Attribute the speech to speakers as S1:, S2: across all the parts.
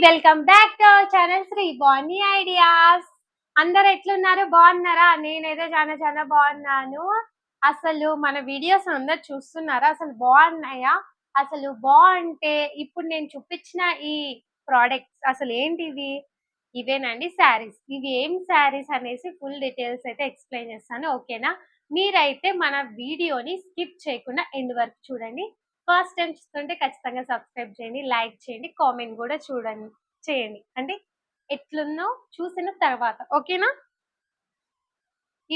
S1: Welcome back to our channel Sri Bani ideas. అందరు ఎట్లున్నారు? బాగున్నారా? నేనైతే చాలా చాలా బాగున్నాను. అసలు మన వీడియోస్ అందరు చూస్తున్నారా? అసలు బాగున్నాయా? అసలు బాగుంటే ఇప్పుడు నేను చూపించిన ఈ ప్రోడక్ట్స్ అసలు ఏంటివి? ఇవేనండి శారీస్. ఇవి ఏం శారీస్ అనేసి ఫుల్ డీటెయిల్స్ అయితే ఎక్స్ప్లెయిన్ చేస్తాను, ఓకేనా? మీరైతే మన వీడియోని స్కిప్ చేయకుండా ఎండ్ వరకు చూడండి. ఫస్ట్ టైం చూస్తుంటే ఖచ్చితంగా సబ్స్క్రైబ్ చేయండి, లైక్ చేయండి, కామెంట్ కూడా చేయండి. అంటే ఎట్లుందో చూసిన తర్వాత, ఓకేనా?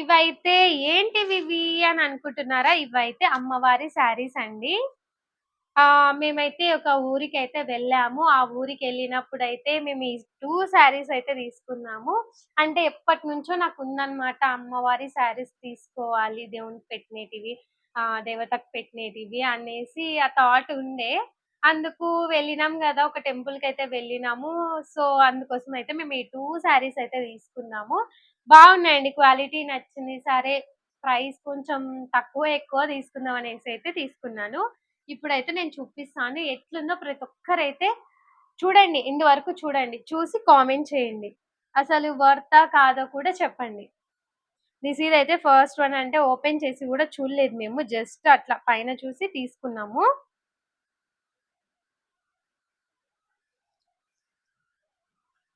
S1: ఇవైతే ఏంటివి ఇవి అని అనుకుంటున్నారా? ఇవైతే అమ్మవారి శారీస్ అండి. మేమైతే ఒక ఊరికైతే వెళ్ళాము. ఆ ఊరికి వెళ్ళినప్పుడైతే మేము ఈ 2 శారీస్ అయితే తీసుకున్నాము. అంటే ఎప్పటినుంచో నాకు ఉందన్నమాట, అమ్మవారి శారీస్ తీసుకోవాలి, దేవునికి పెట్టినేటివి, దేవతకు పెట్టినేటివి అనేసి ఆ థాట్ ఉండే. అందుకు వెళ్ళినాం కదా, ఒక టెంపుల్కి అయితే వెళ్ళినాము. సో అందుకోసం అయితే మేము ఈ 2 శారీస్ అయితే తీసుకున్నాము. బాగున్నాయండి, క్వాలిటీ నచ్చింది. సరే, ప్రైస్ కొంచెం తక్కువ ఎక్కువ తీసుకుందాం అనేసి అయితే తీసుకున్నాను. ఇప్పుడైతే నేను చూపిస్తాను ఎట్లుందో. ప్రతి ఒక్కరైతే చూడండి, ఎండ్ వరకు చూడండి, చూసి కామెంట్ చేయండి. అసలు వర్తా కాదో కూడా చెప్పండి. ఇదైతే ఫస్ట్ వన్. అంటే ఓపెన్ చేసి కూడా చూడలేదు మేము, జస్ట్ అట్లా పైన చూసి తీసుకున్నాము.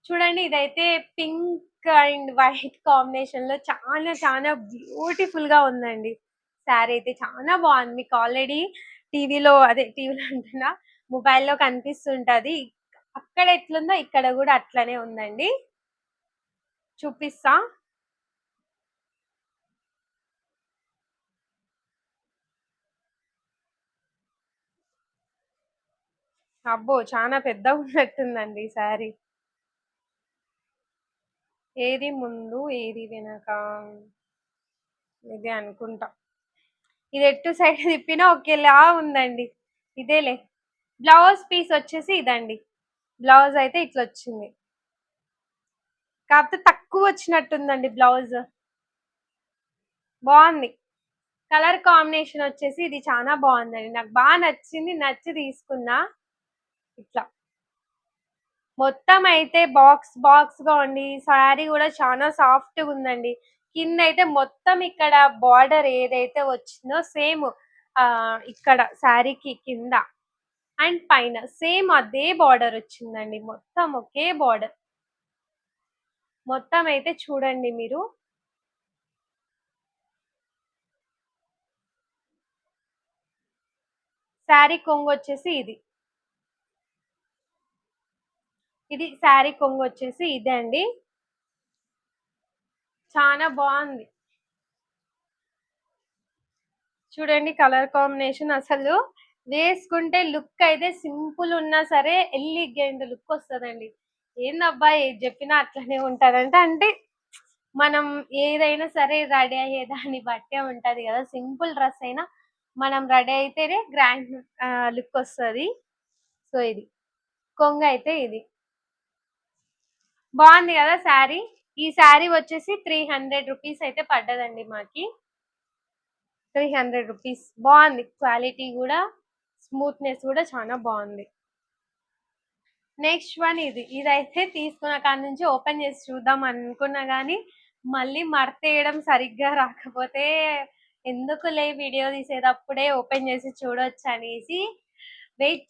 S1: చూడండి, ఇదైతే పింక్ అండ్ వైట్ కాంబినేషన్ లో చాలా చాలా బ్యూటిఫుల్ గా ఉందండి. శారీ అయితే చాలా బాగుంది. మీకు ఆల్రెడీ టీవీలో అంటున్నా, మొబైల్లో కనిపిస్తుంటది. అక్కడ ఎట్లుందో ఇక్కడ కూడా అట్లనే ఉందండి. చూపిస్తా. అబ్బో, చాలా పెద్దగా ఉన్నట్టుందండి శారీ. ఏది ముందు ఏది వెనక? ఇదే అనుకుంటా. ఇది ఎటు సైడ్ తిప్పినా ఒకేలా ఉందండి. ఇదేలే. బ్లౌజ్ పీస్ వచ్చేసి ఇదండి. బ్లౌజ్ అయితే ఇట్లా వచ్చింది, కాకపోతే తక్కువ వచ్చినట్టుందండి బ్లౌజ్. బాగుంది. కలర్ కాంబినేషన్ వచ్చేసి ఇది చాలా బాగుందండి, నాకు బాగా నచ్చింది, నచ్చి తీసుకున్నా. ఇట్లా మొత్తం అయితే బాక్స్ బాక్స్ గా ఉండి, శారీ కూడా చాలా సాఫ్ట్ గా ఉందండి. కింద అయితే మొత్తం ఇక్కడ బార్డర్ ఏదైతే వచ్చిందో సేమ్ ఇక్కడ శారీకి కింద అండ్ పైన సేమ్ అదే బార్డర్ వచ్చిందండి. మొత్తం ఒకే బార్డర్. మొత్తం అయితే చూడండి మీరు. శారీ కొంగు వచ్చేసి ఇది శారీ కొంగు వచ్చేసి ఇదే అండి. చాలా బాగుంది. చూడండి కలర్ కాంబినేషన్, అసలు వేసుకుంటే లుక్ అయితే సింపుల్ ఉన్నా సరే ఎలిగెంట్ లుక్ వస్తుందండి. ఏందబ్బా ఏది చెప్పినా అట్లనే ఉంటదంటే అంటే మనం ఏదైనా సరే రెడీ అయ్యే దాన్ని బట్టే ఉంటది కదా. సింపుల్ డ్రెస్ అయినా మనం రెడీ అయితేనే గ్రాండ్ లుక్ వస్తుంది. సో ఇది కొంగు అయితే ఇది బాగుంది కదా శారీ. ఈ శారీ వచ్చేసి 300 రూపీస్ అయితే పడ్డదండి మాకి. 300 రూపీస్. బాగుంది, క్వాలిటీ కూడా, స్మూత్నెస్ కూడా చాలా బాగుంది. నెక్స్ట్ వన్ ఇదైతే తీసుకున్న కాడ నుంచి ఓపెన్ చేసి చూద్దాం అనుకున్నా కానీ మళ్ళీ మడతేయడం సరిగ్గా రాకపోతే ఎందుకులే వీడియో తీసేటప్పుడే ఓపెన్ చేసి చూడొచ్చు అనేసి వెయిట్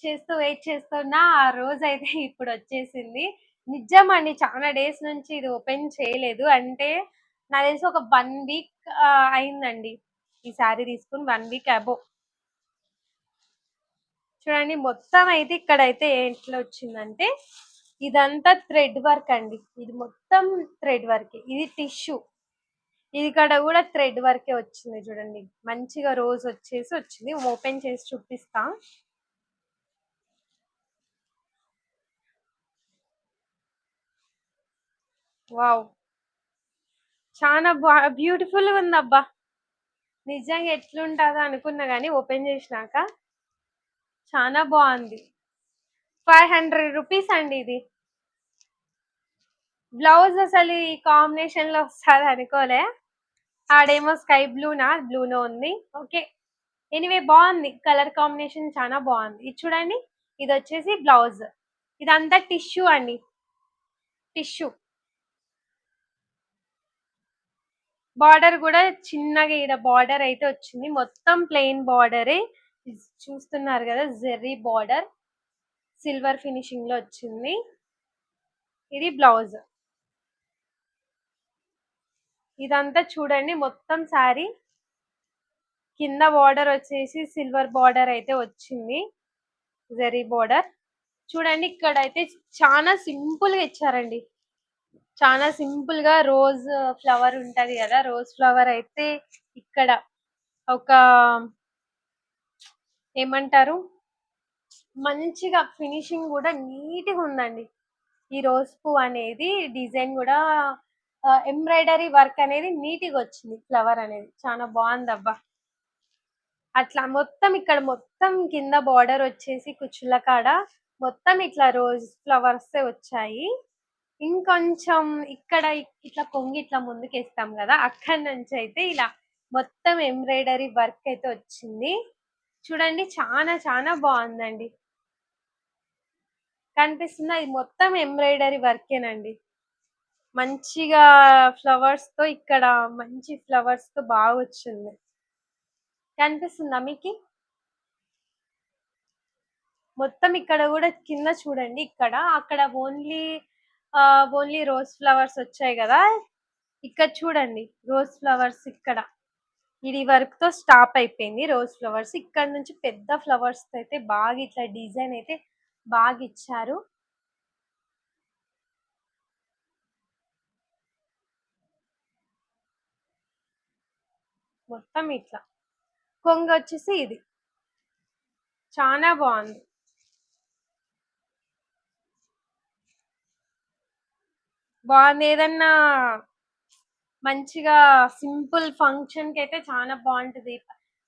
S1: చేస్తున్నా. ఆ రోజు అయితే ఇప్పుడు వచ్చేసింది. నిజమండి, చాలా డేస్ నుంచి ఇది ఓపెన్ చేయలేదు. అంటే నాకు తెలిసి ఒక 1 వీక్ అయిందండి ఈ శారీ తీసుకుని. 1 వీక్ అబో. చూడండి మొత్తం అయితే ఇక్కడైతే ఎట్లా వచ్చిందంటే ఇదంతా థ్రెడ్ వర్క్ అండి. ఇది మొత్తం థ్రెడ్ వర్క్. ఇది టిష్యూ. ఇది ఇక్కడ కూడా థ్రెడ్ వర్కే వచ్చింది. చూడండి మంచిగా రోజ్ వచ్చేసి వచ్చింది. ఓపెన్ చేసి చూపిస్తా. వావ్, చాలా బ్యూటిఫుల్ గా ఉందబ్బా. నిజంగా ఎట్లుంటుందో అనుకున్నా కానీ ఓపెన్ చేసినాక చాలా బాగుంది. 500 రూపీస్ అండి ఇది. బ్లౌజ్ అసలు ఈ కాంబినేషన్ లో వస్తుంది అనుకోలే. ఆడేమో స్కై బ్లూనో ఉంది. ఓకే, ఎనీవే బాగుంది. కలర్ కాంబినేషన్ చాలా బాగుంది. ఇది చూడండి, ఇది వచ్చేసి బ్లౌజ్. ఇదంతా టిష్యూ అండి, టిష్యూ. బార్డర్ కూడా చిన్నగా ఈడ బార్డర్ అయితే వచ్చింది, మొత్తం ప్లెయిన్ బార్డరే. చూస్తున్నారు కదా, జెర్రీ బార్డర్ సిల్వర్ ఫినిషింగ్ లో వచ్చింది. ఇది బ్లౌజ్. ఇదంతా చూడండి మొత్తం శారీ కింద బార్డర్ వచ్చేసి సిల్వర్ బార్డర్ అయితే వచ్చింది, జెరీ బార్డర్. చూడండి ఇక్కడ అయితే చాలా సింపుల్ గా ఇచ్చారండి, చాలా సింపుల్ గా రోజ్ ఫ్లవర్ ఉంటది కదా, రోజ్ ఫ్లవర్ అయితే ఇక్కడ ఒక ఏమంటారు, మంచిగా ఫినిషింగ్ కూడా నీట్ గా ఉందండి. ఈ రోజ్ పువ్వు అనేది డిజైన్ కూడా ఎంబ్రాయిడరీ వర్క్ అనేది నీట్ గా వచ్చింది, ఫ్లవర్ అనేది చాలా బాగుంది అబ్బా. అట్లా మొత్తం ఇక్కడ మొత్తం కింద బార్డర్ వచ్చేసి కుచ్చుల కాడ మొత్తం ఇట్లా రోజ్ ఫ్లవర్స్ వచ్చాయి. ఇంకొంచెం ఇక్కడ ఇట్లా కొంగి ఇట్లా ముందుకు వేస్తాం కదా, అక్కడి నుంచి అయితే ఇలా మొత్తం ఎంబ్రాయిడరీ వర్క్ అయితే వచ్చింది. చూడండి చాలా చాలా బాగుందండి, కనిపిస్తుందా, ఇది మొత్తం ఎంబ్రాయిడరీ వర్కేనండి. మంచిగా ఫ్లవర్స్ తో ఇక్కడ మంచి ఫ్లవర్స్ తో బాగా వచ్చింది, కనిపిస్తుందా మీకు. మొత్తం ఇక్కడ కూడా కింద చూడండి, ఇక్కడ అక్కడ ఓన్లీ రోజ్ ఫ్లవర్స్ వచ్చాయి కదా, ఇక్కడ చూడండి రోజ్ ఫ్లవర్స్ ఇక్కడ ఇది వర్క్ తో స్టాప్ అయిపోయింది. రోజ్ ఫ్లవర్స్ ఇక్కడ నుంచి పెద్ద ఫ్లవర్స్ అయితే బాగా ఇట్లా డిజైన్ అయితే బాగా ఇచ్చారు. మొత్తం ఇట్లా కొంగు వచ్చేసి ఇది చాలా బాగుంది. బాగుంది, ఏదన్నా మంచిగా సింపుల్ ఫంక్షన్ కి అయితే చాలా బాగుంటది,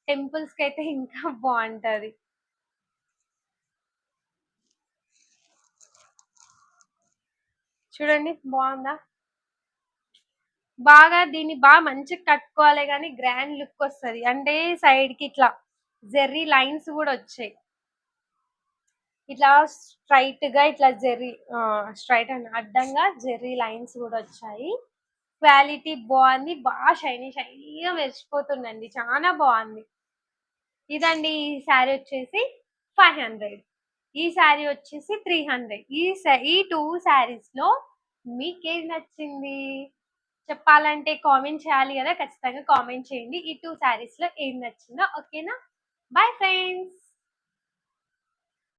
S1: టెంపుల్స్ కి అయితే ఇంకా బాగుంటది. చూడండి బాగుందా, బాగా దీన్ని బాగా మంచిగా కట్టుకోవాలి కానీ గ్రాండ్ లుక్ వస్తుంది, అంటే సైడ్ కి ఇట్లా జెర్రీ లైన్స్ కూడా వచ్చాయి, ఇట్లా స్ట్రైట్ గా ఇట్లా జెర్రీ స్ట్రైట్ అండ్ అడ్డంగా జెర్రీ లైన్స్ కూడా వచ్చాయి. క్వాలిటీ బాగుంది, బాగా షైనీ షైనీగా మెరిసిపోతుందండి, చాలా బాగుంది. ఇదండి ఈ శారీ వచ్చేసి 500, ఈ శారీ వచ్చేసి 300. ఈ టూ శారీస్ లో మీకేది నచ్చింది చెప్పాలంటే కామెంట్ చేయాలి కదా, ఖచ్చితంగా కామెంట్ చేయండి ఈ టూ శారీస్ లో ఏది నచ్చిందో. ఓకేనా, బాయ్ ఫ్రెండ్స్.